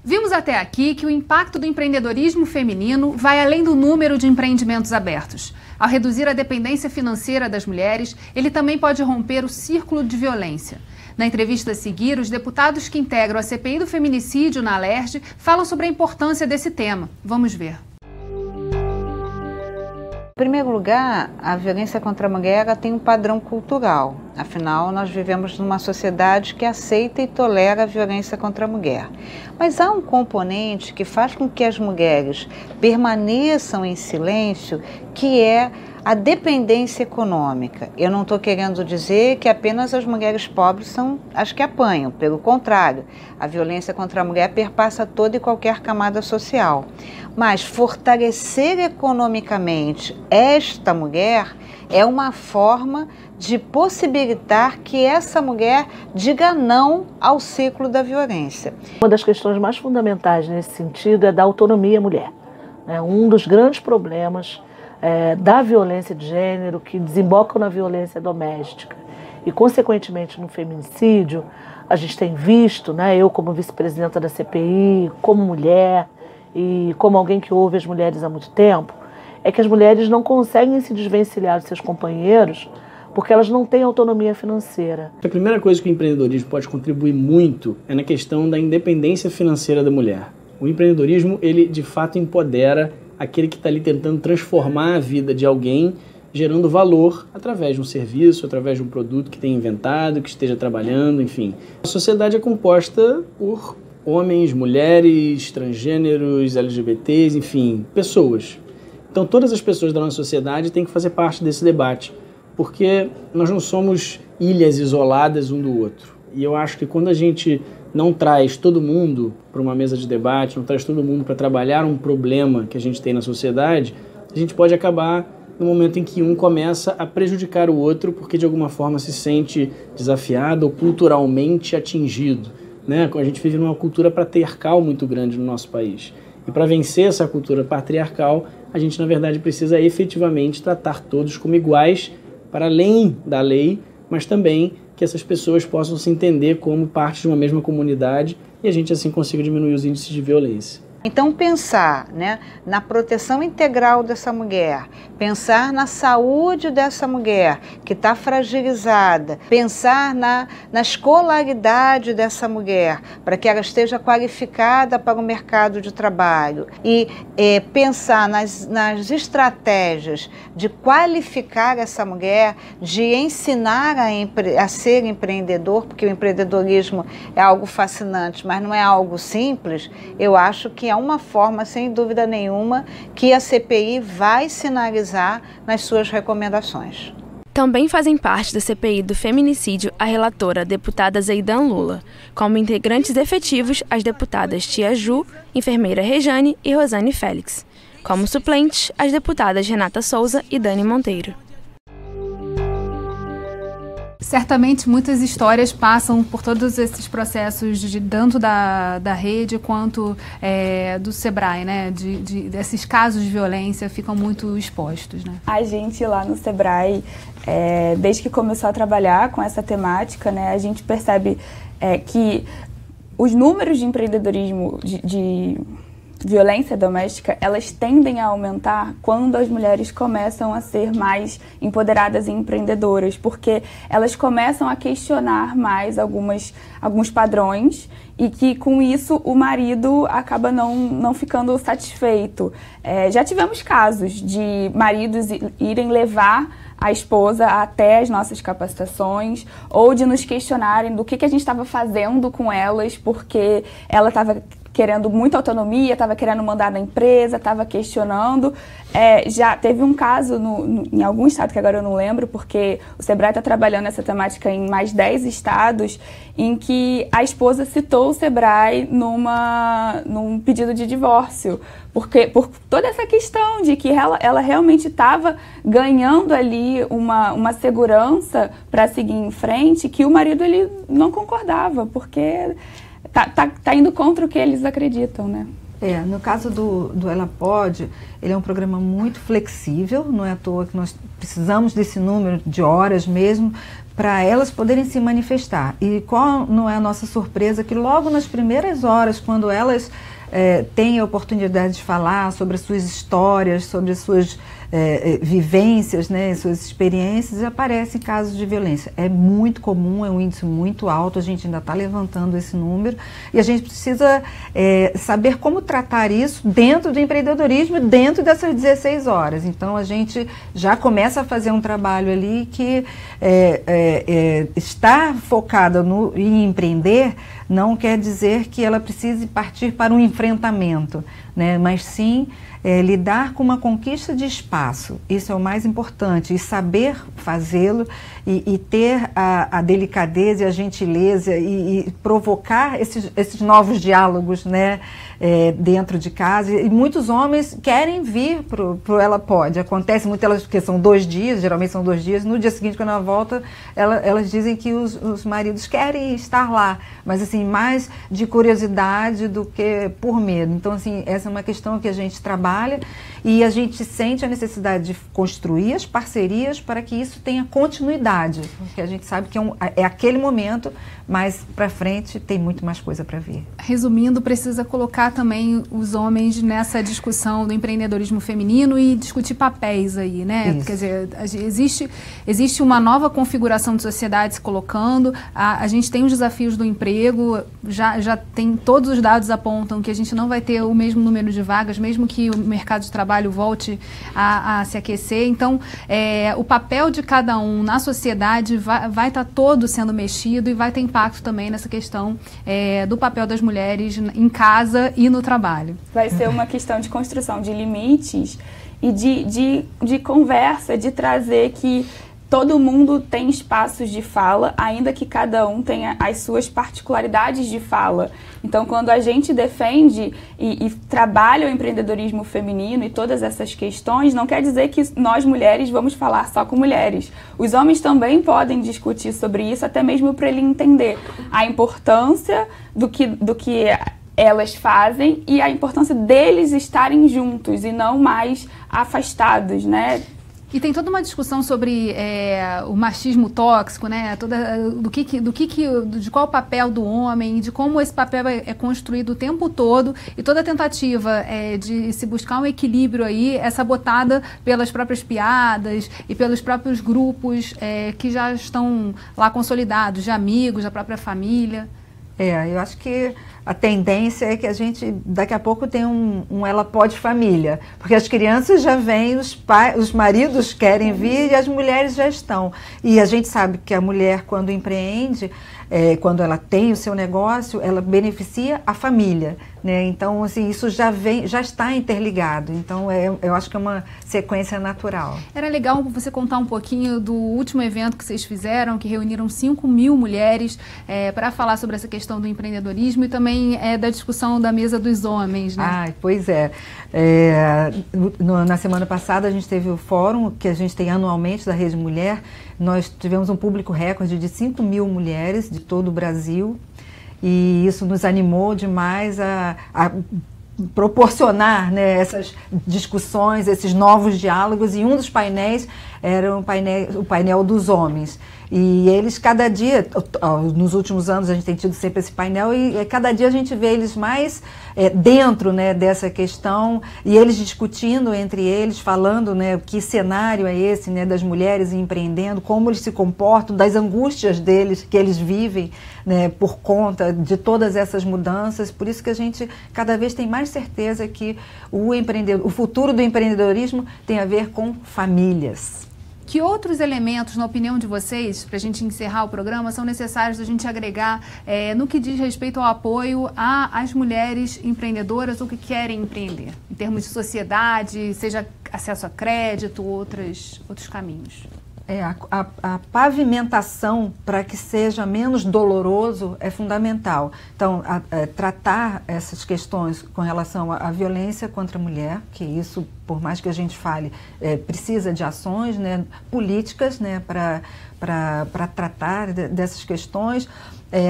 Vimos até aqui que o impacto do empreendedorismo feminino vai além do número de empreendimentos abertos. Ao reduzir a dependência financeira das mulheres, ele também pode romper o círculo de violência. Na entrevista a seguir, os deputados que integram a CPI do feminicídio na Alerj falam sobre a importância desse tema. Vamos ver. Em primeiro lugar, a violência contra a mulher tem um padrão cultural. Afinal, nós vivemos numa sociedade que aceita e tolera a violência contra a mulher. Mas há um componente que faz com que as mulheres permaneçam em silêncio, que é a dependência econômica. Eu não estou querendo dizer que apenas as mulheres pobres são as que apanham. Pelo contrário, a violência contra a mulher perpassa toda e qualquer camada social. Mas fortalecer economicamente esta mulher é uma forma de possibilitar que essa mulher diga não ao ciclo da violência. Uma das questões mais fundamentais nesse sentido é da autonomia mulher. Um dos grandes problemas da violência de gênero, que desembocam na violência doméstica e, consequentemente, no feminicídio, a gente tem visto, eu como vice-presidenta da CPI, como mulher e como alguém que ouve as mulheres há muito tempo, é que as mulheres não conseguem se desvencilhar dos seus companheiros porque elas não têm autonomia financeira. A primeira coisa que o empreendedorismo pode contribuir muito é na questão da independência financeira da mulher. O empreendedorismo, ele de fato empodera aquele que está ali tentando transformar a vida de alguém, gerando valor através de um serviço, através de um produto que tenha inventado, que esteja trabalhando, enfim. A sociedade é composta por homens, mulheres, transgêneros, LGBTs, enfim, pessoas. Então todas as pessoas da nossa sociedade têm que fazer parte desse debate, porque nós não somos ilhas isoladas um do outro. E eu acho que quando a gente não traz todo mundo para uma mesa de debate, não traz todo mundo para trabalhar um problema que a gente tem na sociedade, a gente pode acabar no momento em que um começa a prejudicar o outro porque de alguma forma se sente desafiado ou culturalmente atingido. A gente vive numa cultura patriarcal muito grande no nosso país. E para vencer essa cultura patriarcal, a gente na verdade precisa efetivamente tratar todos como iguais para além da lei, mas também que essas pessoas possam se entender como parte de uma mesma comunidade e a gente assim consiga diminuir os índices de violência. Então pensar na proteção integral dessa mulher, pensar na saúde dessa mulher que está fragilizada, pensar na escolaridade dessa mulher para que ela esteja qualificada para o mercado de trabalho e pensar nas estratégias de qualificar essa mulher, de ensinar a ser empreendedor, porque o empreendedorismo é algo fascinante, mas não é algo simples. Eu acho que é uma forma, sem dúvida nenhuma, que a CPI vai sinalizar nas suas recomendações. Também fazem parte da CPI do feminicídio a relatora, a deputada Zeidan Lula, como integrantes efetivos as deputadas Tia Ju, enfermeira Rejane e Rosane Félix. Como suplentes, as deputadas Renata Souza e Dani Monteiro. Certamente muitas histórias passam por todos esses processos tanto da rede quanto do Sebrae, desses casos de violência ficam muito expostos, A gente lá no Sebrae, desde que começou a trabalhar com essa temática, a gente percebe que os números de empreendedorismo, de violência doméstica, elas tendem a aumentar quando as mulheres começam a ser mais empoderadas e empreendedoras, porque elas começam a questionar mais alguns padrões e que com isso o marido acaba não ficando satisfeito. Já tivemos casos de maridos irem levar a esposa até as nossas capacitações ou de nos questionarem do que a gente estava fazendo com elas, porque ela estava querendo muita autonomia, estava querendo mandar na empresa, estava questionando. Já teve um caso em algum estado, que agora eu não lembro, porque o Sebrae está trabalhando essa temática em mais 10 estados, em que a esposa citou o Sebrae num pedido de divórcio, porque por toda essa questão de que ela realmente estava ganhando ali uma segurança para seguir em frente, que o marido ele não concordava, porque tá indo contra o que eles acreditam, No caso do Ela Pode, ele é um programa muito flexível, não é à toa que nós precisamos desse número de horas mesmo, para elas poderem se manifestar. E qual não é a nossa surpresa que logo nas primeiras horas, quando elas têm a oportunidade de falar sobre as suas histórias, sobre as suas vivências, né, suas experiências, aparecem casos de violência. É muito comum, é um índice muito alto, a gente ainda está levantando esse número e a gente precisa saber como tratar isso dentro do empreendedorismo, dentro dessas 16 horas. Então a gente já começa a fazer um trabalho ali que estar focada em empreender não quer dizer que ela precise partir para um enfrentamento, né, mas sim lidar com uma conquista de espaço. Isso é o mais importante, e saber fazê-lo e ter a delicadeza e a gentileza e provocar esses novos diálogos, né, dentro de casa. E muitos homens querem vir pro Ela Pode. Acontece muito, porque são 2 dias, geralmente são 2 dias, no dia seguinte, quando ela volta, elas dizem que os maridos querem estar lá, mas assim, mais de curiosidade do que por medo. Então, assim, essa é uma questão que a gente trabalha e a gente sente a necessidade de construir as parcerias para que isso tenha continuidade, porque a gente sabe que é aquele momento, mas para frente tem muito mais coisa para vir. Resumindo, precisa colocar também os homens nessa discussão do empreendedorismo feminino e discutir papéis aí, né? Isso. Quer dizer, existe uma nova configuração de sociedade se colocando, a gente tem os desafios do emprego, já tem, todos os dados apontam que a gente não vai ter o mesmo número de vagas, mesmo que o mercado de trabalho volte a se aquecer. Então, o papel de cada um na sociedade vai estar todo sendo mexido e vai ter impacto também nessa questão do papel das mulheres em casa e no trabalho. Vai ser uma questão de construção de limites e de conversa, de trazer que todo mundo tem espaços de fala, ainda que cada um tenha as suas particularidades de fala. Então, quando a gente defende e trabalha o empreendedorismo feminino e todas essas questões, não quer dizer que nós mulheres vamos falar só com mulheres. Os homens também podem discutir sobre isso, até mesmo para ele entender a importância do que elas fazem e a importância deles estarem juntos e não mais afastados, né? E tem toda uma discussão sobre o machismo tóxico, né? De qual o papel do homem, de como esse papel é construído o tempo todo, e toda a tentativa de se buscar um equilíbrio aí é sabotada pelas próprias piadas e pelos próprios grupos que já estão lá consolidados, de amigos, da própria família. Eu acho que a tendência é que a gente, daqui a pouco, tem um Ela Pode família, porque as crianças já vêm, os maridos querem vir e as mulheres já estão. E a gente sabe que a mulher, quando empreende, quando ela tem o seu negócio, ela beneficia a família, né? Então, assim, isso já está interligado. Então, eu acho que é uma sequência natural. Era legal você contar um pouquinho do último evento que vocês fizeram, que reuniram 5.000 mulheres para falar sobre essa questão do empreendedorismo e também da discussão da mesa dos homens, né? Pois é. Na semana passada a gente teve o fórum que a gente tem anualmente da Rede Mulher. Nós tivemos um público recorde de 5.000 mulheres de todo o Brasil e isso nos animou demais a proporcionar, né, essas discussões, esses novos diálogos, e um dos painéis era o painel dos homens. E eles, cada dia, nos últimos anos a gente tem tido sempre esse painel, e cada dia a gente vê eles mais dentro, né, dessa questão, e eles discutindo entre eles, falando, né, que cenário é esse, né, das mulheres empreendendo, como eles se comportam, das angústias deles, que eles vivem, né, por conta de todas essas mudanças. Por isso que a gente cada vez tem mais certeza que o futuro do empreendedorismo tem a ver com famílias. Que outros elementos, na opinião de vocês, para a gente encerrar o programa, são necessários a gente agregar no que diz respeito ao apoio às mulheres empreendedoras ou que querem empreender, em termos de sociedade, seja acesso a crédito, outros caminhos? A pavimentação para que seja menos doloroso é fundamental. Então, tratar essas questões com relação à violência contra a mulher, que isso, por mais que a gente fale, precisa de ações, né, políticas, né, para tratar dessas questões.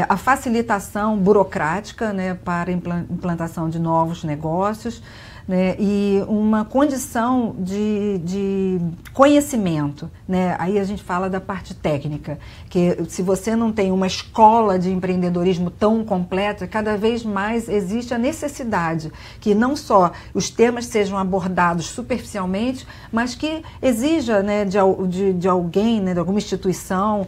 A facilitação burocrática, né, para implantação de novos negócios. né, e uma condição de conhecimento, né? Aí a gente fala da parte técnica, que se você não tem uma escola de empreendedorismo tão completa, cada vez mais existe a necessidade que não só os temas sejam abordados superficialmente, mas que exija, né, de alguém, né, de alguma instituição,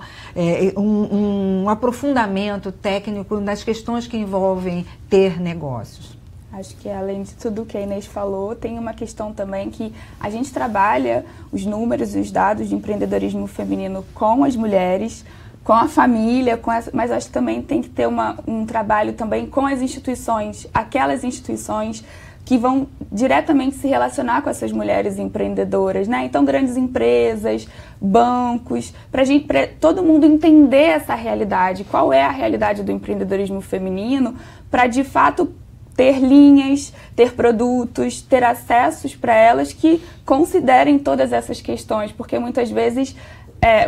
um aprofundamento técnico nas questões que envolvem ter negócios. Acho que além de tudo que a Inês falou, tem uma questão também que a gente trabalha os números e os dados de empreendedorismo feminino com as mulheres, com a família, mas acho que também tem que ter um trabalho também com as instituições, aquelas instituições que vão diretamente se relacionar com essas mulheres empreendedoras, né? Então, grandes empresas, bancos, para todo mundo entender essa realidade, qual é a realidade do empreendedorismo feminino, para de fato ter linhas, ter produtos, ter acessos para elas que considerem todas essas questões, porque muitas vezes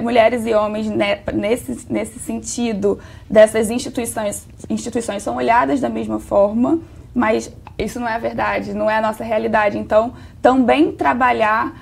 mulheres e homens, né, nesse sentido, dessas instituições são olhadas da mesma forma, mas isso não é a verdade, não é a nossa realidade. Então, também trabalhar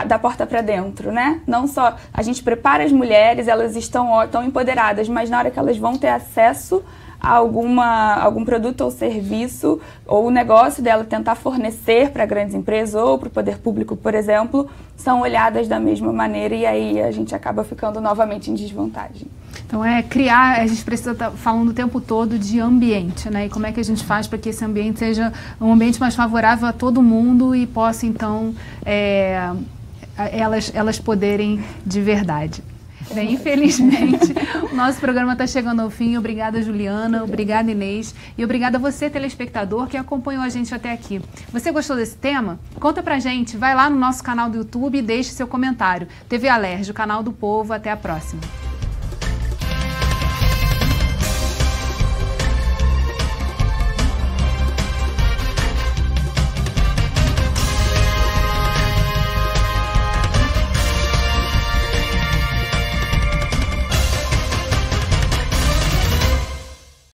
da porta para dentro, né? Não só a gente prepara as mulheres, elas estão empoderadas, mas na hora que elas vão ter acesso a algum produto ou serviço, ou o negócio dela tentar fornecer para grandes empresas ou para o poder público, por exemplo, são olhadas da mesma maneira e aí a gente acaba ficando novamente em desvantagem. Então a gente precisa estar falando o tempo todo de ambiente, né? E como é que a gente faz para que esse ambiente seja um ambiente mais favorável a todo mundo e possa, então, elas poderem de verdade. Bem, infelizmente, o nosso programa está chegando ao fim. Obrigada, Juliana. Obrigada, Inês. E obrigada a você, telespectador, que acompanhou a gente até aqui. Você gostou desse tema? Conta pra gente. Vai lá no nosso canal do YouTube e deixe seu comentário. TV Alerj, o canal do povo. Até a próxima.